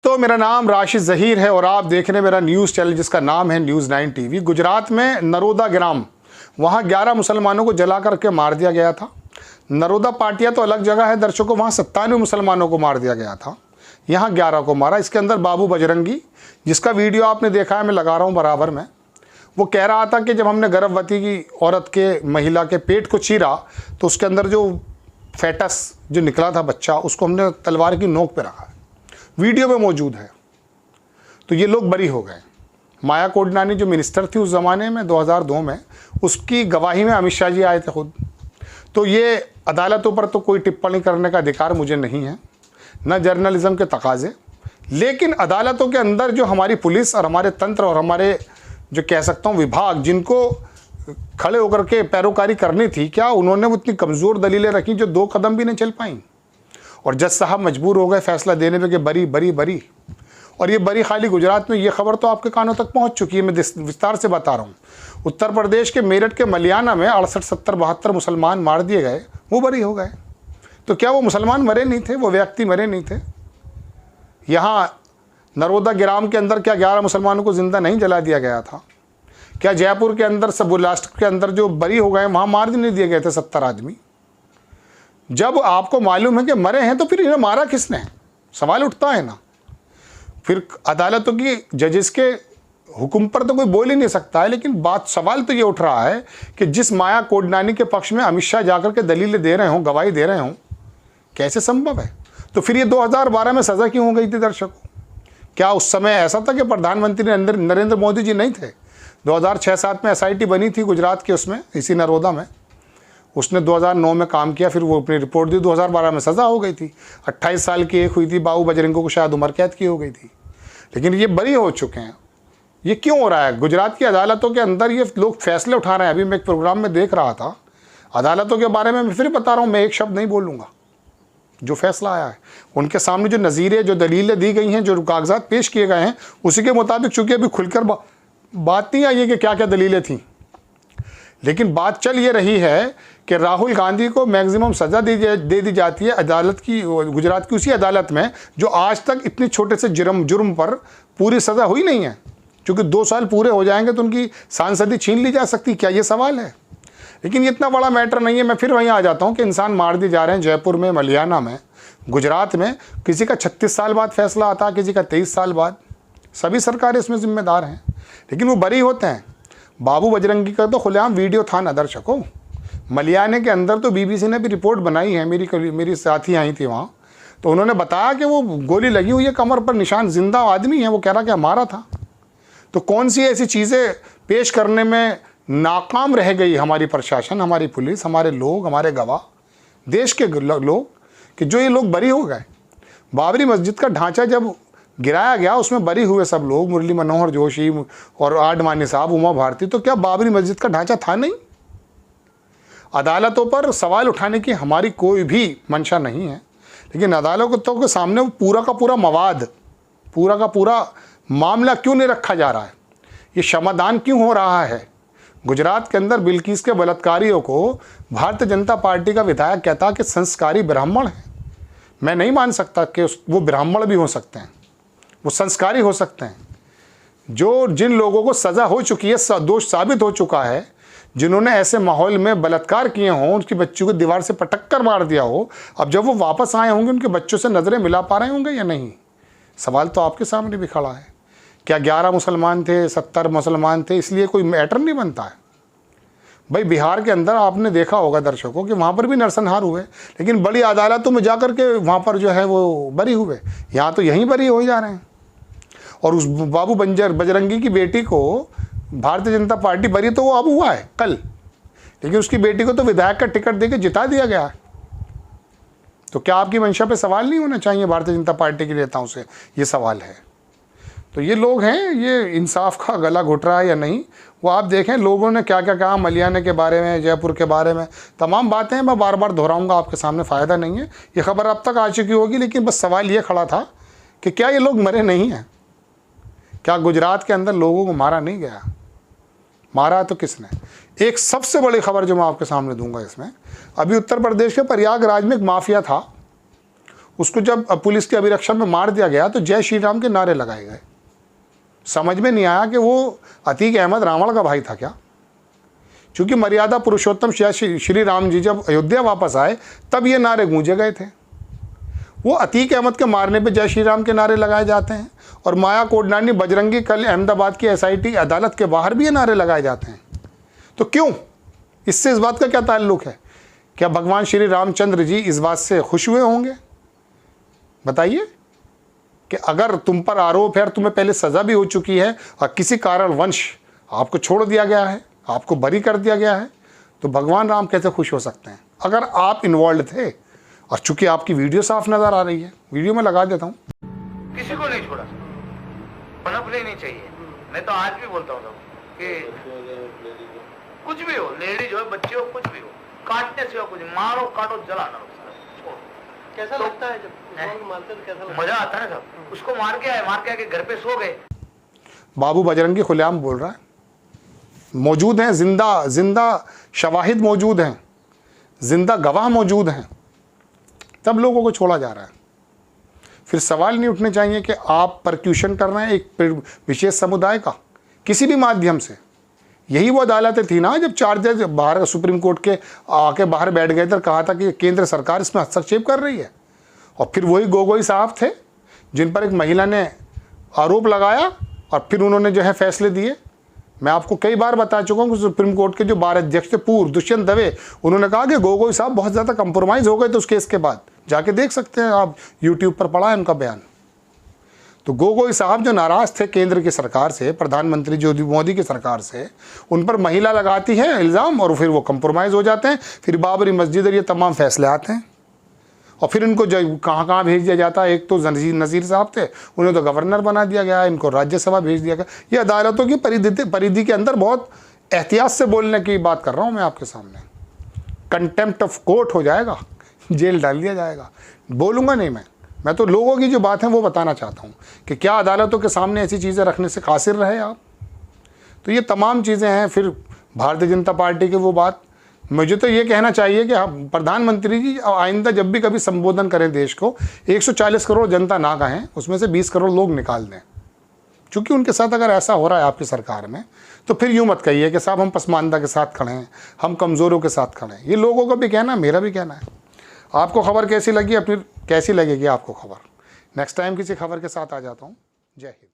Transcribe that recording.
दोस्तों, मेरा नाम राशिद ज़हीर है और आप देख रहे हैं मेरा न्यूज़ चैनल जिसका नाम है न्यूज़ 9 टीवी। गुजरात में नरोदा ग्राम, वहाँ 11 मुसलमानों को जला करके मार दिया गया था। नरोदा पाटिया तो अलग जगह है दर्शकों, वहाँ 97 मुसलमानों को मार दिया गया था, यहाँ 11 को मारा। इसके अंदर बाबू बजरंगी, जिसका वीडियो आपने देखा है, मैं लगा रहा हूँ बराबर में, वो कह रहा था कि जब हमने गर्भवती की औरत के महिला के पेट को चीरा तो उसके अंदर जो फेटस जो निकला था बच्चा, उसको हमने तलवार की नोक पे रखा। वीडियो में मौजूद है। तो ये लोग बरी हो गए। माया कोडनानी जो मिनिस्टर थी उस ज़माने में 2002 में, उसकी गवाही में अमित शाह जी आए थे खुद। तो ये अदालतों पर तो कोई टिप्पणी करने का अधिकार मुझे नहीं है, न जर्नलिज्म के तकाजे। लेकिन अदालतों के अंदर जो हमारी पुलिस और हमारे तंत्र और हमारे जो कह सकता हूँ विभाग, जिनको खड़े होकर के पैरोकारी करनी थी, क्या उन्होंने उतनी कमज़ोर दलीलें रखी जो 2 कदम भी नहीं चल पाई। और जज साहब मजबूर हो गए फैसला देने में कि बरी बरी बरी। और ये बरी खाली गुजरात में, ये खबर तो आपके कानों तक पहुंच चुकी है, मैं विस्तार से बता रहा हूँ। उत्तर प्रदेश के मेरठ के मलियाना में 68, 70, 72 मुसलमान मार दिए गए, वो बरी हो गए। तो क्या वो मुसलमान मरे नहीं थे, वो व्यक्ति मरे नहीं थे? यहाँ नरोदा ग्राम के अंदर क्या 11 मुसलमानों को जिंदा नहीं जला दिया गया था? क्या जयपुर के अंदर सब लास्ट के अंदर जो बरी हो गए, वहाँ मार नहीं दिए गए थे 70 आदमी? जब आपको मालूम है कि मरे हैं तो फिर इन्हें मारा किसने, सवाल उठता है ना। फिर अदालतों की जजेस के हुक्म पर तो कोई बोल ही नहीं सकता है। लेकिन सवाल तो ये उठ रहा है कि जिस माया कोडनानी के पक्ष में अमित शाह जाकर के दलीलें दे रहे हों, गवाही दे रहे हों, कैसे संभव है? तो फिर ये 2012 में सज़ा क्यों हो गई थी दर्शकों? क्या उस समय ऐसा था कि प्रधानमंत्री नरेंद्र मोदी जी नहीं थे? 2006-07 में SIT बनी थी गुजरात के, उसमें इसी नरोदा में, उसने 2009 में काम किया, फिर वो अपनी रिपोर्ट दी, 2012 में सज़ा हो गई थी। 28 साल की एक हुई थी, बाबू बजरंगी को शायद उम्र कैद की हो गई थी। लेकिन ये बरी हो चुके हैं। ये क्यों हो रहा है? गुजरात की अदालतों के अंदर ये लोग फैसले उठा रहे हैं। अभी मैं एक प्रोग्राम में देख रहा था अदालतों के बारे में, मैं फिर बता रहा हूँ, मैं एक शब्द नहीं बोलूँगा। जो फैसला आया है उनके सामने, जो नज़ीरें, जो दलीलें दी गई हैं, जो कागजात पेश किए गए हैं, उसी के मुताबिक, चूँकि अभी खुलकर बात नहीं आई है कि क्या क्या दलीलें थीं, लेकिन बात चल ये रही है कि राहुल गांधी को मैक्सिमम सज़ा दे दी जाती है अदालत की, गुजरात की उसी अदालत में जो आज तक इतनी छोटे से जुर्म पर पूरी सज़ा हुई नहीं है। क्योंकि 2 साल पूरे हो जाएंगे तो उनकी सांसदी छीन ली जा सकती, क्या ये सवाल है? लेकिन ये इतना बड़ा मैटर नहीं है। मैं फिर वहीं आ जाता हूँ कि इंसान मार दिए जा रहे हैं जयपुर में, मलियाना में, गुजरात में। किसी का 36 साल बाद फैसला आता है, किसी का 23 साल बाद। सभी सरकारें इसमें जिम्मेदार हैं, लेकिन वो बरी होते हैं। बाबू बजरंगी का तो खुलेआम वीडियो था ना दर्शकों। मलियाने के अंदर तो BBC ने भी रिपोर्ट बनाई है, मेरी साथी आई थी वहाँ, तो उन्होंने बताया कि वो गोली लगी हुई है कमर पर, निशान, जिंदा आदमी है। वो कह रहा कि मारा था। तो कौन सी ऐसी चीज़ें पेश करने में नाकाम रह गई हमारी प्रशासन, हमारी पुलिस, हमारे लोग, हमारे गवाह, देश के लोग, कि जो ये लोग बरी हो गए? बाबरी मस्जिद का ढांचा जब गिराया गया, उसमें बरी हुए सब लोग, मुरली मनोहर जोशी और आडवाणी साहब, उमा भारती। तो क्या बाबरी मस्जिद का ढांचा था नहीं? अदालतों पर सवाल उठाने की हमारी कोई भी मंशा नहीं है, लेकिन अदालतों के सामने पूरा का पूरा मवाद, पूरा का पूरा मामला क्यों नहीं रखा जा रहा है? ये क्षमादान क्यों हो रहा है? गुजरात के अंदर बिल्किस के बलात्कारियों को भारतीय जनता पार्टी का विधायक कहता कि संस्कारी ब्राह्मण है। मैं नहीं मान सकता कि वो ब्राह्मण भी हो सकते हैं, वो संस्कारी हो सकते हैं। जिन लोगों को सज़ा हो चुकी है, दोष साबित हो चुका है, जिन्होंने ऐसे माहौल में बलात्कार किए हों, उनकी बच्चों को दीवार से पटक कर मार दिया हो, अब जब वो वापस आए होंगे, उनके बच्चों से नज़रें मिला पा रहे होंगे या नहीं? सवाल तो आपके सामने भी खड़ा है। क्या 11 मुसलमान थे, 70 मुसलमान थे, इसलिए कोई मैटर नहीं बनता है? भाई बिहार के अंदर आपने देखा होगा दर्शकों कि वहाँ पर भी नरसंहार हुए, लेकिन बड़ी अदालतों में जाकर के वहाँ पर जो है वो बरी हुए। यहाँ तो यहीं बरी हो जा रहे हैं। और उस बाबू बजरंगी की बेटी को भारतीय जनता पार्टी बरी तो वो अब हुआ है कल, लेकिन उसकी बेटी को तो विधायक का टिकट देके जिता दिया गया है। तो क्या आपकी मंशा पे सवाल नहीं होना चाहिए भारतीय जनता पार्टी के नेताओं से? ये सवाल है। तो ये लोग हैं, ये इंसाफ का गला घुट रहा है या नहीं, वो आप देखें। लोगों ने क्या क्या कहा मलियाने के बारे में, जयपुर के बारे में, तमाम बातें मैं बार बार दोहराऊंगा, आपके सामने फ़ायदा नहीं है। ये खबर अब तक आ चुकी होगी, लेकिन बस सवाल ये खड़ा था कि क्या ये लोग मरे नहीं हैं? क्या गुजरात के अंदर लोगों को मारा नहीं गया? मारा तो किसने? एक सबसे बड़ी खबर जो मैं आपके सामने दूंगा इसमें, अभी उत्तर प्रदेश के प्रयागराज में एक माफिया था, उसको जब पुलिस के अभिरक्षा में मार दिया गया तो जय श्री राम के नारे लगाए गए। समझ में नहीं आया कि वो अतीक अहमद रावण का भाई था क्या? क्योंकि मर्यादा पुरुषोत्तम श्री राम जी जब अयोध्या वापस आए तब ये नारे गूंजे गए थे। वो अतीक अहमद के मारने पे जय श्री राम के नारे लगाए जाते हैं, और माया कोडनानी बजरंगी कल अहमदाबाद की SIT अदालत के बाहर भी ये नारे लगाए जाते हैं। तो क्यों? इससे इस बात का क्या ताल्लुक है? क्या भगवान श्री रामचंद्र जी इस बात से खुश हुए होंगे? बताइए कि अगर तुम पर आरोप है और तुम्हें पहले सज़ा भी हो चुकी है और किसी कारणवश आपको छोड़ दिया गया है, आपको बरी कर दिया गया है, तो भगवान राम कैसे खुश हो सकते हैं? अगर आप इन्वॉल्व थे, और चूंकि आपकी वीडियो साफ नज़र आ रही है, वीडियो में लगा देता हूँ। किसी को नहीं छोड़ा, पनपने नहीं चाहिए। मैं तो आज भी बोलता हूँ कि कुछ भी हो, लेडीज हो, बच्चे हो, कुछ भी हो, काटने से कुछ, मारो काटो जलाना, छोड़ो। कैसा लगता है जब मारते तो कैसा लगता है? मजा आता है सब। उसको मार के आके घर पे सो गए। बाबू बजरंगी खुलेआम बोल रहा है, मौजूद हैं, जिंदा शवाहिद मौजूद हैं, जिंदा गवाह मौजूद हैं, तब लोगों को छोड़ा जा रहा है। फिर सवाल नहीं उठने चाहिए कि आप परक्यूशन कर रहे हैं एक विशेष समुदाय का किसी भी माध्यम से। यही वो अदालतें थी ना जब 4 जज बाहर सुप्रीम कोर्ट के आके बाहर बैठ गए थे, कहा था कि केंद्र सरकार इसमें हस्तक्षेप कर रही है। और फिर वही गोगोई साहब थे जिन पर एक महिला ने आरोप लगाया और फिर उन्होंने जो है फैसले दिए। मैं आपको कई बार बता चुका हूँ कि सुप्रीम कोर्ट के जो 12 अध्यक्ष थे पूर्व, दुष्यंत दवे, उन्होंने कहा कि गोगोई साहब बहुत ज़्यादा कंप्रोमाइज़ हो गए थे उस केस के बाद। जाके देख सकते हैं आप, यूट्यूब पर पढ़ा है उनका बयान। तो गोगोई साहब जो नाराज़ थे केंद्र की सरकार से, प्रधानमंत्री जो मोदी की सरकार से, उन पर महिला लगाती है इल्ज़ाम और फिर वो कंप्रोमाइज़ हो जाते हैं। फिर बाबरी मस्जिद और ये तमाम फैसले आते हैं और फिर इनको कहाँ भेज दिया जाता है। एक तो नज़ीर साहब थे, उन्हें तो गवर्नर बना दिया गया, इनको राज्यसभा भेज दिया गया। ये अदालतों की परिधि के अंदर बहुत एहतियात से बोलने की बात कर रहा हूँ मैं आपके सामने। कंटेम्प्ट ऑफ कोर्ट हो जाएगा, जेल डाल दिया जाएगा। बोलूँगा नहीं मैं तो लोगों की जो बात है वो बताना चाहता हूँ कि क्या अदालतों के सामने ऐसी चीज़ें रखने से कासिर रहे आप? तो ये तमाम चीज़ें हैं। फिर भारतीय जनता पार्टी की वो बात, मुझे तो ये कहना चाहिए कि हम प्रधानमंत्री जी आइंदा जब भी कभी संबोधन करें देश को, 140 करोड़ जनता ना कहें, उसमें से 20 करोड़ लोग निकाल दें। क्योंकि उनके साथ अगर ऐसा हो रहा है आपकी सरकार में, तो फिर यूँ मत कहिए कि साहब हम पसमानदा के साथ खड़े हैं, हम कमज़ोरों के साथ खड़े हैं। ये लोगों का भी कहना, मेरा भी कहना है। आपको खबर कैसी लगी, अपनी कैसी लगेगी आपको खबर। नेक्स्ट टाइम किसी खबर के साथ आ जाता हूँ। जय हिंद।